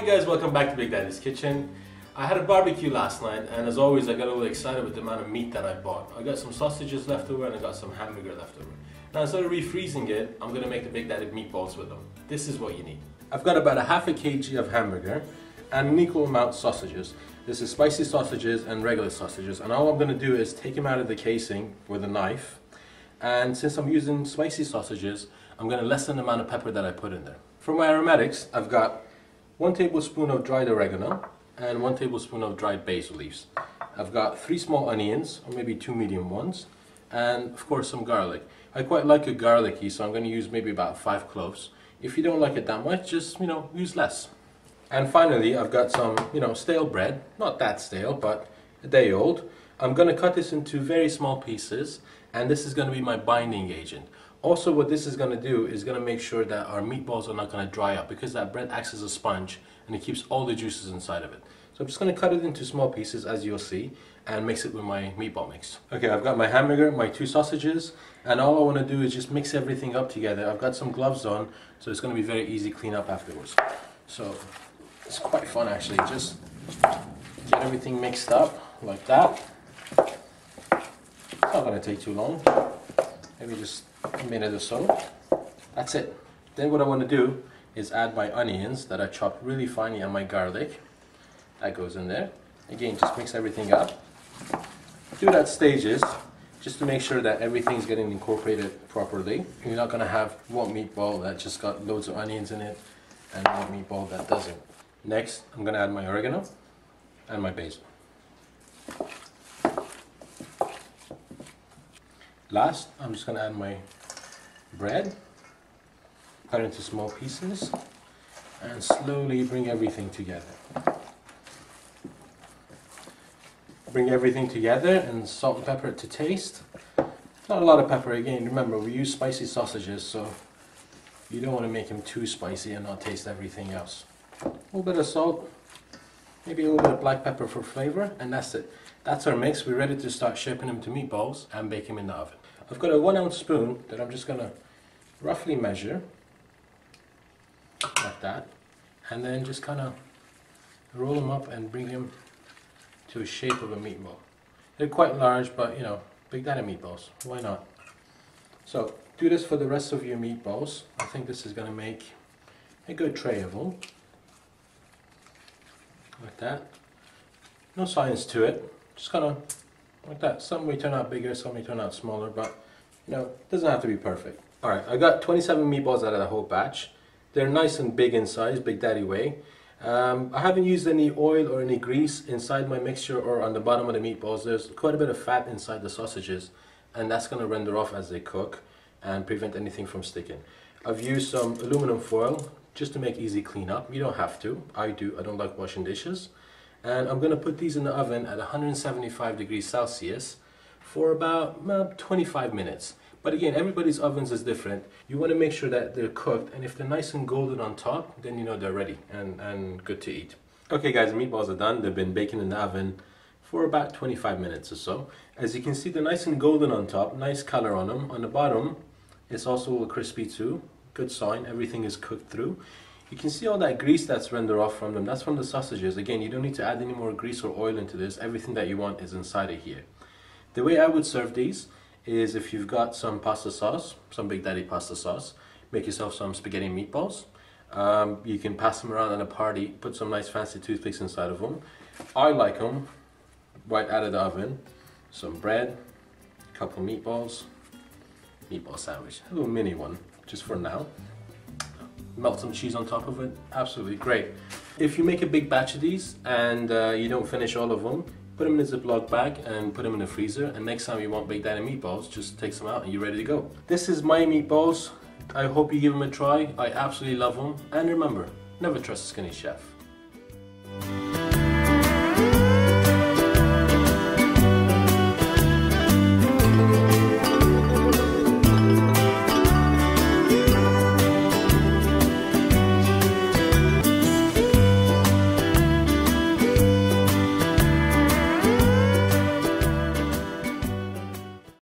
Hi guys, welcome back to Big Daddy's Kitchen. I had a barbecue last night and as always I got a little excited with the amount of meat that I bought. I got some sausages left over and I got some hamburger left over. Now instead of refreezing it, I'm going to make the Big Daddy meatballs with them. This is what you need. I've got about a half a kg of hamburger and an equal amount of sausages. This is spicy sausages and regular sausages, and all I'm going to do is take them out of the casing with a knife, and since I'm using spicy sausages, I'm going to lessen the amount of pepper that I put in there. For my aromatics, I've got 1 tablespoon of dried oregano and 1 tablespoon of dried basil leaves. I've got 3 small onions, or maybe 2 medium ones, and of course some garlic. I quite like it garlicky, so I'm going to use maybe about 5 cloves. If you don't like it that much, just, use less. And finally, I've got some, stale bread. Not that stale, but a day old. I'm going to cut this into very small pieces, and this is going to be my binding agent. Also, what this is going to do is going to make sure that our meatballs are not going to dry up, because that bread acts as a sponge and it keeps all the juices inside of it. So I'm just going to cut it into small pieces, as you'll see, and mix it with my meatball mix. Okay, I've got my hamburger, my 2 sausages, and all I want to do is just mix everything up together. I've got some gloves on, so it's going to be very easy clean up afterwards. So it's quite fun actually, just get everything mixed up like that. It's not going to take too long, maybe just a minute or so. That's it. Then what I want to do is add my onions that I chopped really finely and my garlic. That goes in there. Again, just mix everything up. Do it at stages just to make sure that everything's getting incorporated properly. You're not going to have one meatball that just got loads of onions in it and one meatball that doesn't. Next, I'm going to add my oregano and my basil. Last, I'm just going to add my bread, cut into small pieces, and slowly bring everything together. Bring everything together and salt and pepper it to taste. Not a lot of pepper again, remember we use spicy sausages, so you don't want to make them too spicy and not taste everything else. A little bit of salt, maybe a little bit of black pepper for flavor, and that's it. That's our mix. We're ready to start shaping them to meatballs and bake them in the oven. I've got a 1-ounce spoon that I'm just going to roughly measure like that, and then just kind of roll them up and bring them to a shape of a meatball. They're quite large, but Big Daddy meatballs, why not? So do this for the rest of your meatballs. I think this is going to make a good tray of them. Like that. No science to it, just kind of like that. Some may turn out bigger, some may turn out smaller, but it doesn't have to be perfect. Alright, I got 27 meatballs out of the whole batch. They're nice and big in size, Big Daddy way. I haven't used any oil or any grease inside my mixture or on the bottom of the meatballs. There's quite a bit of fat inside the sausages, and that's going to render off as they cook and prevent anything from sticking. I've used some aluminum foil just to make easy cleanup. You don't have to. I do. I don't like washing dishes. And I'm going to put these in the oven at 175 degrees Celsius for about 25 minutes. But again, everybody's ovens is different. You want to make sure that they're cooked, and if they're nice and golden on top, then they're ready and good to eat. Okay guys, the meatballs are done. They've been baking in the oven for about 25 minutes or so. As you can see, they're nice and golden on top, nice color on them. On the bottom, it's also crispy too. Good sign, everything is cooked through. You can see all that grease that's rendered off from them. That's from the sausages. Again, you don't need to add any more grease or oil into this. Everything that you want is inside of here. The way I would serve these is if you've got some pasta sauce, some Big Daddy pasta sauce, make yourself some spaghetti meatballs. You can pass them around at a party, put some nice fancy toothpicks inside of them. I like them right out of the oven. Some bread, a couple of meatballs, meatball sandwich, a little mini one, just for now. Melt some cheese on top of it, absolutely great. If you make a big batch of these and you don't finish all of them, put them in a Ziploc bag and put them in the freezer, and next time you want Big Daddy meatballs, just take some out and you're ready to go. This is my meatballs. I hope you give them a try. I absolutely love them. And remember, never trust a skinny chef.